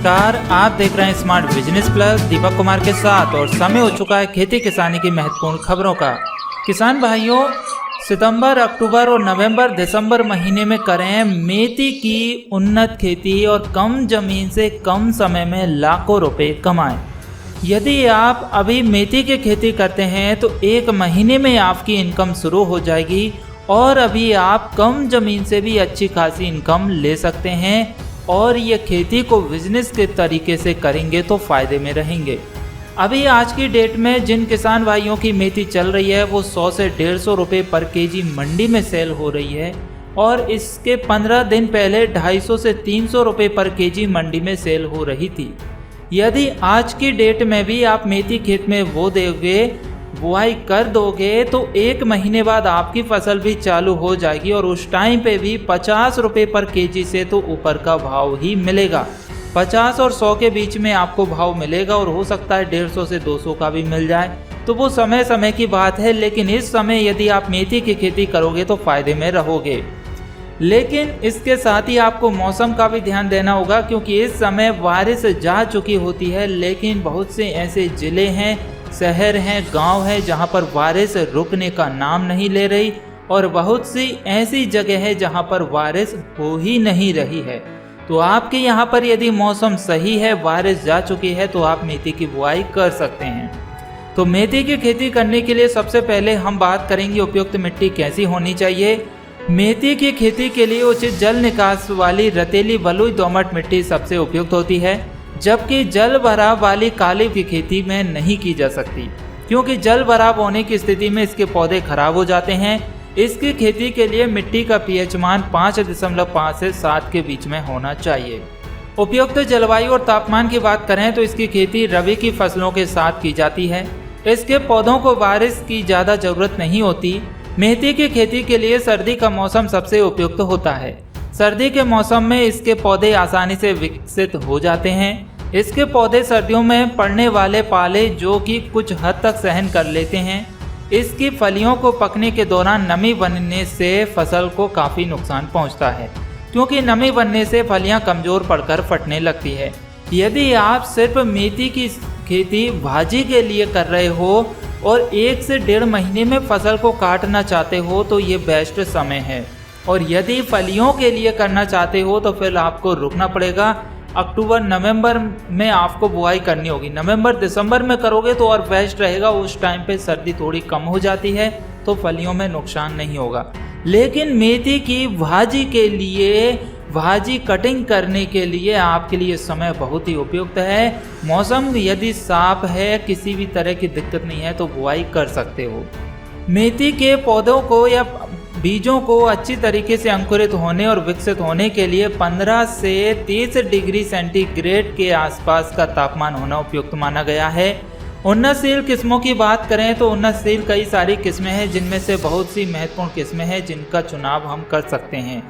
नमस्कार, आप देख रहे हैं smart business plus Deepak Kumar के साथ और समय हो चुका है खेती किसानी की महत्वपूर्ण खबरों का। किसान भाइयों, सितंबर, अक्टूबर और नवंबर, दिसंबर महीने में करें मेथी की उन्नत खेती और कम जमीन से कम समय में लाखों रुपए कमाएं। यदि आप अभी मेथी की खेती करते हैं तो एक महीने में आपकी इनकम शुरू हो जाएगी और अभी आप कम जमीन से भी अच्छी खासी इनकम ले सकते हैं और ये खेती को बिजनेस के तरीके से करेंगे तो फ़ायदे में रहेंगे। अभी आज की डेट में जिन किसान भाइयों की मेथी चल रही है वो 100 से 150 रुपये पर केजी मंडी में सेल हो रही है और इसके 15 दिन पहले 250 से 300 रुपये पर केजी मंडी में सेल हो रही थी। यदि आज की डेट में भी आप मेथी खेत में बुआई कर दोगे तो एक महीने बाद आपकी फसल भी चालू हो जाएगी और उस टाइम पे भी 50 रुपये पर केजी से तो ऊपर का भाव ही मिलेगा। 50 और 100 के बीच में आपको भाव मिलेगा और हो सकता है 150 से 200 का भी मिल जाए, तो वो समय समय की बात है। लेकिन इस समय यदि आप मेथी की खेती करोगे तो फायदे में रहोगे। लेकिन इसके साथ ही आपको मौसम का भी ध्यान देना होगा, क्योंकि इस समय बारिश जा चुकी होती है, लेकिन बहुत से ऐसे ज़िले हैं, शहर हैं, गांव हैं जहां पर बारिश रुकने का नाम नहीं ले रही और बहुत सी ऐसी जगह है जहां पर बारिश हो ही नहीं रही है। तो आपके यहां पर यदि मौसम सही है, बारिश जा चुकी है, तो आप मेथी की बुआई कर सकते हैं। तो मेथी की खेती करने के लिए सबसे पहले हम बात करेंगे उपयुक्त मिट्टी कैसी होनी चाहिए। मेथी की खेती के लिए उचित जल निकास वाली रतेली बलुई दोमट मिट्टी सबसे उपयुक्त होती है, जबकि जल भराव वाली काली की खेती में नहीं की जा सकती, क्योंकि जल भराव होने की स्थिति में इसके पौधे खराब हो जाते हैं। इसकी खेती के लिए मिट्टी का पीएच मान 5.5 से 7 के बीच में होना चाहिए। उपयुक्त जलवायु और तापमान की बात करें तो इसकी खेती रबी की फसलों के साथ की जाती है। इसके पौधों को बारिश की ज़्यादा जरूरत नहीं होती। मेथी की खेती के लिए सर्दी का मौसम सबसे उपयुक्त होता है। सर्दी के मौसम में इसके पौधे आसानी से विकसित हो जाते हैं। इसके पौधे सर्दियों में पड़ने वाले पाले जो कि कुछ हद तक सहन कर लेते हैं। इसकी फलियों को पकने के दौरान नमी बनने से फसल को काफ़ी नुकसान पहुंचता है, क्योंकि नमी बनने से फलियां कमज़ोर पड़कर फटने लगती है। यदि आप सिर्फ मेथी की खेती भाजी के लिए कर रहे हो और 1 से 1.5 महीने में फसल को काटना चाहते हो तो ये बेस्ट समय है। और यदि फलियों के लिए करना चाहते हो तो फिर आपको रुकना पड़ेगा। अक्टूबर नवंबर में आपको बुआई करनी होगी। नवंबर दिसंबर में करोगे तो और बेस्ट रहेगा, उस टाइम पे सर्दी थोड़ी कम हो जाती है तो फलियों में नुकसान नहीं होगा। लेकिन मेथी की भाजी के लिए, भाजी कटिंग करने के लिए आपके लिए समय बहुत ही उपयुक्त है। मौसम यदि साफ है, किसी भी तरह की दिक्कत नहीं है तो बुआई कर सकते हो। मेथी के पौधों को या बीजों को अच्छी तरीके से अंकुरित होने और विकसित होने के लिए 15 से 30 डिग्री सेंटीग्रेड के आसपास का तापमान होना उपयुक्त माना गया है। उन्नतशील किस्मों की बात करें तो उन्नतशील कई सारी किस्में हैं, जिनमें से बहुत सी महत्वपूर्ण किस्में हैं जिनका चुनाव हम कर सकते हैं,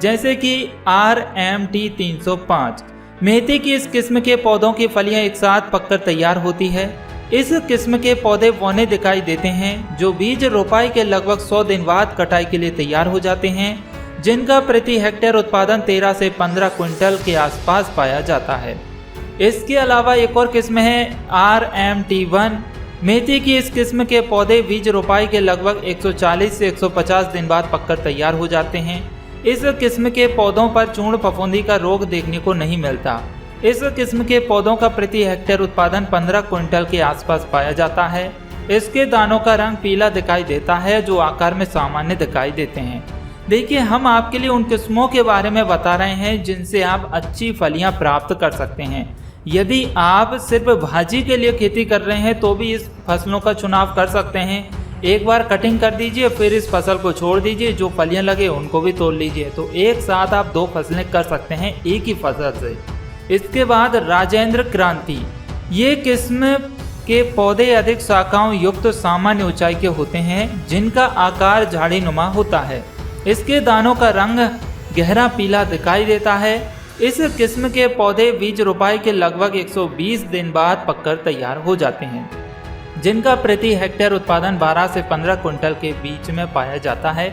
जैसे कि RMT 305। मेथी की इस किस्म के पौधों की फलियां एक साथ पककर तैयार होती है। इस किस्म के पौधे बौने दिखाई देते हैं, जो बीज रोपाई के लगभग 100 दिन बाद कटाई के लिए तैयार हो जाते हैं, जिनका प्रति हेक्टेयर उत्पादन 13 से 15 क्विंटल के आसपास पाया जाता है। इसके अलावा एक और किस्म है RMT1। मेथी की इस किस्म के पौधे बीज रोपाई के लगभग 140 से 150 दिन बाद पककर तैयार हो जाते हैं। इस किस्म के पौधों पर चूर्ण फफूंदी का रोग देखने को नहीं मिलता। इस किस्म के पौधों का प्रति हेक्टेयर उत्पादन 15 क्विंटल के आसपास पाया जाता है। इसके दानों का रंग पीला दिखाई देता है, जो आकार में सामान्य दिखाई देते हैं। देखिए, हम आपके लिए उन किस्मों के बारे में बता रहे हैं जिनसे आप अच्छी फलियां प्राप्त कर सकते हैं। यदि आप सिर्फ भाजी के लिए खेती कर रहे हैं तो भी इस फसलों का चुनाव कर सकते हैं। एक बार कटिंग कर दीजिए, फिर इस फसल को छोड़ दीजिए, जो फलियां लगे उनको भी तोड़ लीजिए, तो एक साथ आप 2 फसलें कर सकते हैं एक ही फसल से। इसके बाद राजेंद्र क्रांति। ये किस्म के पौधे अधिक शाखाओं युक्त सामान्य ऊंचाई के होते हैं, जिनका आकार झाड़ी नुमा होता है। इसके दानों का रंग गहरा पीला दिखाई देता है। इस किस्म के पौधे बीज रोपाई के लगभग 120 दिन बाद पककर तैयार हो जाते हैं, जिनका प्रति हेक्टेयर उत्पादन 12 से 15 क्विंटल के बीच में पाया जाता है।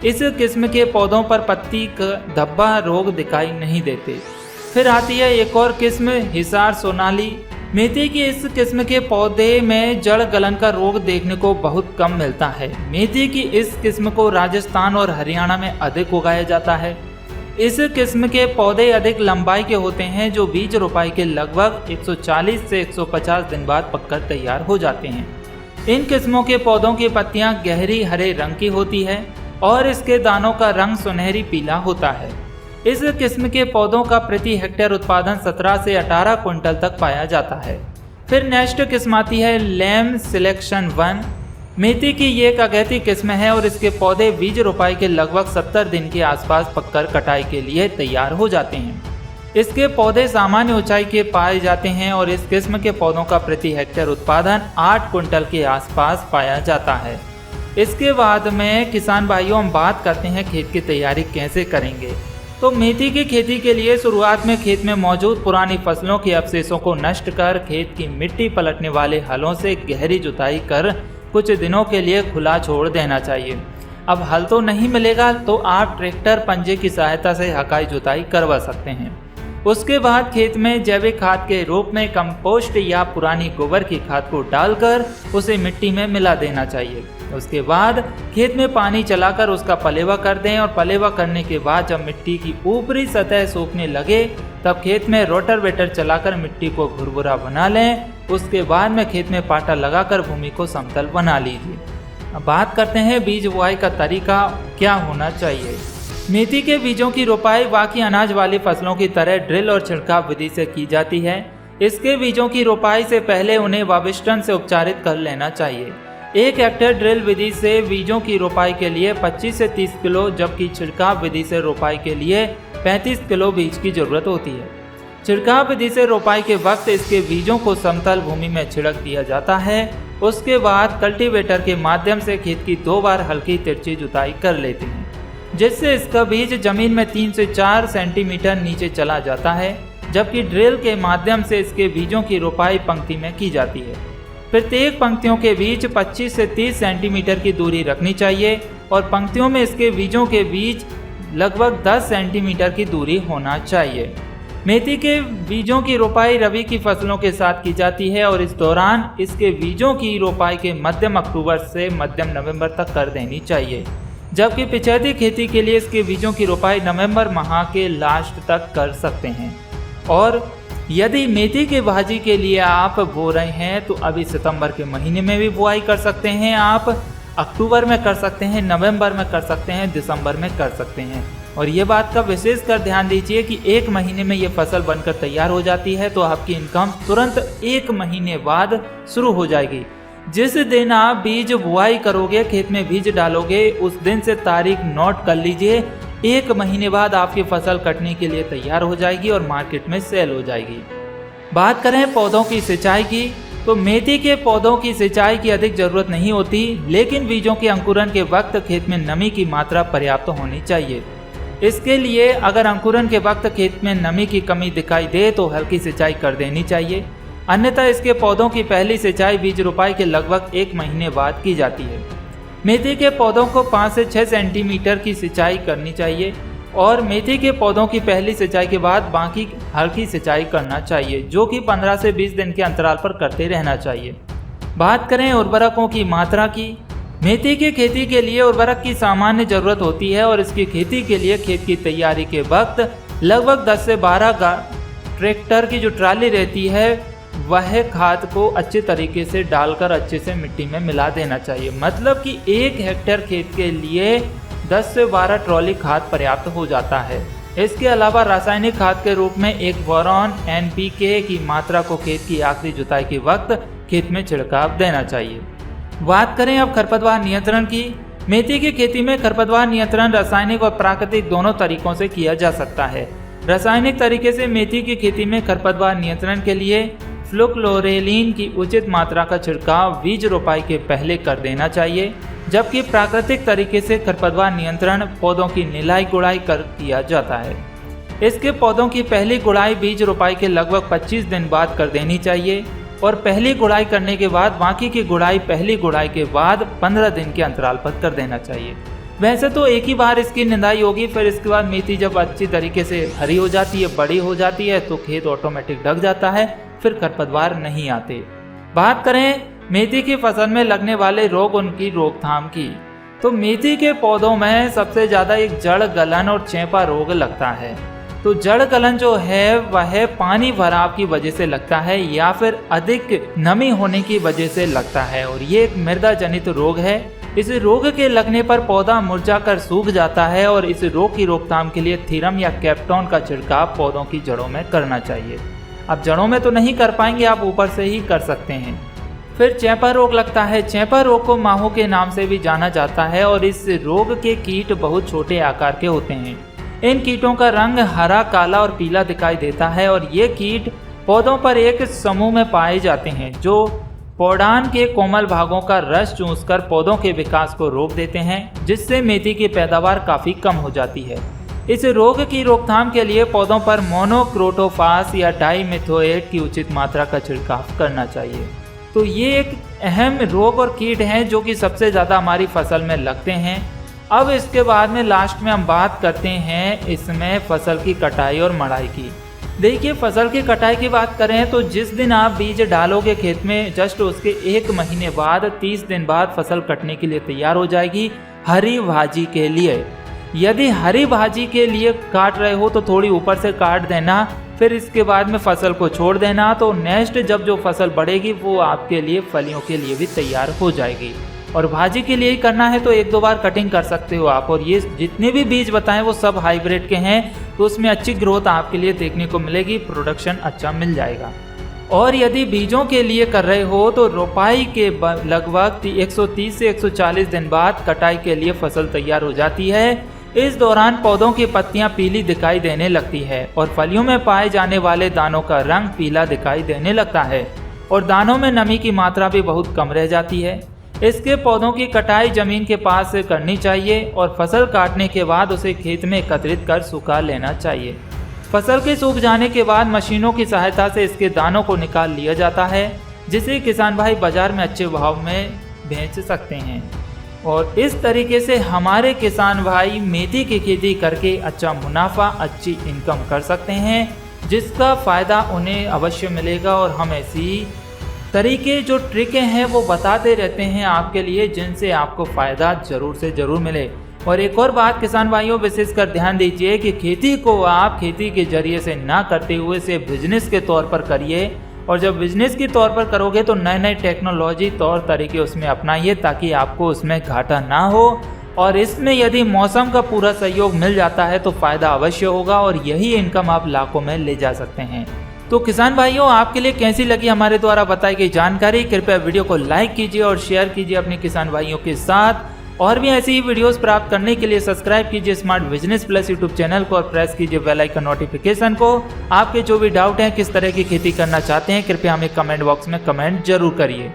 इस किस्म के पौधों पर पत्ती का धब्बा रोग दिखाई नहीं देते। फिर आती है एक और किस्म हिसार सोनाली। मेथी की इस किस्म के पौधे में जड़ गलन का रोग देखने को बहुत कम मिलता है। मेथी की इस किस्म को राजस्थान और हरियाणा में अधिक उगाया जाता है। इस किस्म के पौधे अधिक लंबाई के होते हैं जो बीज रोपाई के लगभग 140 से 150 दिन बाद पककर तैयार हो जाते हैं। इन किस्मों के पौधों की पत्तियां गहरी हरे रंग की होती है और इसके दानों का रंग सुनहरी पीला होता है। इस किस्म के पौधों का प्रति हेक्टेयर उत्पादन 17 से 18 क्विंटल तक पाया जाता है। फिर नेक्स्ट किस्म आती है लैम सिलेक्शन 1। मेथी की ये एक अगैती किस्म है और इसके पौधे बीज रोपाई के लगभग 70 दिन के आसपास पककर कटाई के लिए तैयार हो जाते हैं। इसके पौधे सामान्य ऊंचाई के पाए जाते हैं और इस किस्म के पौधों का प्रति हेक्टेयर उत्पादन 8 क्विंटल के आसपास पाया जाता है। इसके बाद में किसान भाइयों हम बात करते हैं खेत की तैयारी कैसे करेंगे। तो मेथी की खेती के लिए शुरुआत में खेत में मौजूद पुरानी फसलों के अवशेषों को नष्ट कर खेत की मिट्टी पलटने वाले हलों से गहरी जुताई कर कुछ दिनों के लिए खुला छोड़ देना चाहिए। अब हल तो नहीं मिलेगा तो आप ट्रैक्टर पंजे की सहायता से हकाई जुताई करवा सकते हैं। उसके बाद खेत में जैविक खाद के रूप में कंपोस्ट या पुरानी गोबर की खाद को डालकर उसे मिट्टी में मिला देना चाहिए। उसके बाद खेत में पानी चलाकर उसका पलेवा कर दें और पलेवा करने के बाद जब मिट्टी की ऊपरी सतह सूखने लगे तब खेत में रोटावेटर चलाकर मिट्टी को भुरभुरा बना लें। उसके बाद में खेत में पाटा लगाकर भूमि को समतल बना लीजिए। अब बात करते हैं बीज बुआई का तरीका क्या होना चाहिए। मेथी के बीजों की रोपाई बाकी अनाज वाली फसलों की तरह ड्रिल और छिड़काव विधि से की जाती है। इसके बीजों की रोपाई से पहले उन्हें वाविष्टन से उपचारित कर लेना चाहिए। 1 हेक्टेयर ड्रिल विधि से बीजों की रोपाई के लिए 25 से 30 किलो जबकि छिड़काव विधि से रोपाई के लिए 35 किलो बीज की जरूरत होती है। छिड़काव विधि से रोपाई के वक्त इसके बीजों को समतल भूमि में छिड़क दिया जाता है। उसके बाद कल्टीवेटर के माध्यम से खेत की 2 बार हल्की तिरछी जुताई कर लेते हैं जिससे इसका बीज जमीन में 3 से 4 सेंटीमीटर नीचे चला जाता है। जबकि ड्रिल के माध्यम से इसके बीजों की रोपाई पंक्ति में की जाती है। प्रत्येक पंक्तियों के बीच 25 से 30 सेंटीमीटर की दूरी रखनी चाहिए और पंक्तियों में इसके बीजों के बीच लगभग 10 सेंटीमीटर की दूरी होना चाहिए। मेथी के बीजों की रोपाई रबी की फसलों के साथ की जाती है और इस दौरान इसके बीजों की रोपाई के मध्यम अक्टूबर से मध्यम नवंबर तक कर देनी चाहिए। जबकि पिछैती खेती के लिए इसके बीजों की रोपाई नवंबर माह के लास्ट तक कर सकते हैं। और यदि मेथी के भाजी के लिए आप बो रहे हैं तो अभी सितंबर के महीने में भी बुआई कर सकते हैं। आप अक्टूबर में कर सकते हैं, नवंबर में कर सकते हैं, दिसंबर में कर सकते हैं। और ये बात का विशेष कर ध्यान दीजिए कि 1 महीने में ये फसल बनकर तैयार हो जाती है तो आपकी इनकम तुरंत 1 महीने बाद शुरू हो जाएगी। जिस दिन आप बीज बुआई करोगे, खेत में बीज डालोगे, उस दिन से तारीख नोट कर लीजिए। 1 महीने बाद आपकी फसल कटने के लिए तैयार हो जाएगी और मार्केट में सेल हो जाएगी। बात करें पौधों की सिंचाई की तो मेथी के पौधों की सिंचाई की अधिक जरूरत नहीं होती, लेकिन बीजों के अंकुरन के वक्त खेत में नमी की मात्रा पर्याप्त होनी चाहिए। इसके लिए अगर अंकुरन के वक्त खेत में नमी की कमी दिखाई दे तो हल्की सिंचाई कर देनी चाहिए। अन्यथा इसके पौधों की पहली सिंचाई बीज रोपाई के लगभग 1 महीने बाद की जाती है। मेथी के पौधों को 5 से 6 सेंटीमीटर की सिंचाई करनी चाहिए और मेथी के पौधों की पहली सिंचाई के बाद बाकी हल्की सिंचाई करना चाहिए जो कि 15 से 20 दिन के अंतराल पर करते रहना चाहिए। बात करें उर्वरकों की मात्रा की। मेथी की खेती के लिए उर्वरक की सामान्य जरूरत होती है और इसकी खेती के लिए खेत की तैयारी के वक्त लगभग 10 से 12 ट्रैक्टर की जो ट्राली रहती है वह खाद को अच्छे तरीके से डालकर अच्छे से मिट्टी में मिला देना चाहिए। मतलब कि 1 हेक्टेयर खेत के लिए 10 से 12 ट्रॉली खाद पर्याप्त हो जाता है। इसके अलावा रासायनिक खाद के रूप में एक बोरॉन NPK की मात्रा को खेत की आखिरी जुताई के वक्त खेत में छिड़काव देना चाहिए। बात करें अब खरपतवार नियंत्रण की। मेथी की खेती में खरपतवार नियंत्रण रासायनिक और प्राकृतिक दोनों तरीकों से किया जा सकता है। रासायनिक तरीके से मेथी की खेती में खरपतवार नियंत्रण के लिए फ्लुक्लोरेलिन की उचित मात्रा का छिड़काव बीज रोपाई के पहले कर देना चाहिए, जबकि प्राकृतिक तरीके से खरपतवार नियंत्रण पौधों की निलाई गुड़ाई कर किया जाता है। इसके पौधों की पहली गुड़ाई बीज रोपाई के लगभग 25 दिन बाद कर देनी चाहिए और पहली गुड़ाई करने के बाद बाकी की गुड़ाई पहली गुड़ाई के बाद 15 दिन के अंतराल पर कर देना चाहिए। वैसे तो एक ही बार इसकी निंदाई होगी, फिर इसके बाद मेथी जब अच्छी तरीके से हरी हो जाती है, बड़ी हो जाती है, तो खेत ऑटोमेटिक ढक जाता है, फिर खरपतवार नहीं आते। बात करें मेथी की फसल में लगने वाले रोग, उनकी रोकथाम की, तो मेथी के पौधों में सबसे ज़्यादा एक जड़ गलन और चेपा रोग लगता है। तो जड़ गलन जो है वह पानी भराव की वजह से लगता है या फिर अधिक नमी होने की वजह से लगता है, और ये एक मृदा जनित रोग है। इस रोग के लगने पर पौधा मुरझाकर सूख जाता है, और इस रोग की रोकथाम के लिए थीरम या कैप्टॉन का छिड़काव पौधों की जड़ों में करना चाहिए। अब जड़ों में तो नहीं कर पाएंगे, आप ऊपर से ही कर सकते हैं। फिर चेपा रोग लगता है। चेपा रोग को माहो के नाम से भी जाना जाता है, और इस रोग के कीट बहुत छोटे आकार के होते हैं। इन कीटों का रंग हरा, काला और पीला दिखाई देता है, और ये कीट पौधों पर एक समूह में पाए जाते हैं जो पौधान के कोमल भागों का रस चूसकर पौधों के विकास को रोक देते हैं, जिससे मेथी की पैदावार काफ़ी कम हो जाती है। इस रोग की रोकथाम के लिए पौधों पर मोनोक्रोटोफास या डाइमिथोएट की उचित मात्रा का छिड़काव करना चाहिए। तो ये एक अहम रोग और कीट हैं जो कि सबसे ज़्यादा हमारी फसल में लगते हैं। अब इसके बाद में लास्ट में हम बात करते हैं इसमें फसल की कटाई और मड़ाई की। देखिए, फसल की कटाई की बात करें तो जिस दिन आप बीज डालोगे खेत में, जस्ट उसके 1 महीने बाद 30 दिन बाद फसल कटने के लिए तैयार हो जाएगी हरी भाजी के लिए। यदि हरी भाजी के लिए काट रहे हो तो थोड़ी ऊपर से काट देना, फिर इसके बाद में फसल को छोड़ देना, तो नेक्स्ट जब जो फसल बढ़ेगी वो आपके लिए फलियों के लिए भी तैयार हो जाएगी। और भाजी के लिए ही करना है तो 1-2 बार कटिंग कर सकते हो आप। और ये जितने भी बीज बताएं वो सब हाइब्रिड के हैं, तो उसमें अच्छी ग्रोथ आपके लिए देखने को मिलेगी, प्रोडक्शन अच्छा मिल जाएगा। और यदि बीजों के लिए कर रहे हो तो रोपाई के लगभग 130 से 140 दिन बाद कटाई के लिए फसल तैयार हो जाती है। इस दौरान पौधों की पत्तियां पीली दिखाई देने लगती है, और फलियों में पाए जाने वाले दानों का रंग पीला दिखाई देने लगता है, और दानों में नमी की मात्रा भी बहुत कम रह जाती है। इसके पौधों की कटाई जमीन के पास से करनी चाहिए, और फसल काटने के बाद उसे खेत में एकत्रित कर सुखा लेना चाहिए। फसल के सूख जाने के बाद मशीनों की सहायता से इसके दानों को निकाल लिया जाता है, जिसे किसान भाई बाजार में अच्छे भाव में बेच सकते हैं। और इस तरीके से हमारे किसान भाई मेथी की खेती करके अच्छा मुनाफा, अच्छी इनकम कर सकते हैं, जिसका फ़ायदा उन्हें अवश्य मिलेगा। और हम ऐसी तरीके जो ट्रिकें हैं वो बताते रहते हैं आपके लिए, जिनसे आपको फ़ायदा ज़रूर से ज़रूर मिले। और एक और बात किसान भाइयों, विशेषकर ध्यान दीजिए कि खेती को आप खेती के जरिए से ना करते हुए से बिजनेस के तौर पर करिए। और जब बिजनेस के तौर पर करोगे तो नए नए टेक्नोलॉजी तौर तरीके उसमें अपनाइए, ताकि आपको उसमें घाटा ना हो। और इसमें यदि मौसम का पूरा सहयोग मिल जाता है तो फ़ायदा अवश्य होगा, और यही इनकम आप लाखों में ले जा सकते हैं। तो किसान भाइयों, आपके लिए कैसी लगी हमारे द्वारा बताई गई जानकारी? कृपया वीडियो को लाइक कीजिए और शेयर कीजिए अपने किसान भाइयों के साथ। और भी ऐसी ही वीडियोस प्राप्त करने के लिए सब्सक्राइब कीजिए smart business plus YouTube channel को, और प्रेस कीजिए बेल आइकन नोटिफिकेशन को। आपके जो भी डाउट हैं, किस तरह की खेती करना चाहते हैं, कृपया हमें कमेंट बॉक्स में कमेंट जरूर करिए।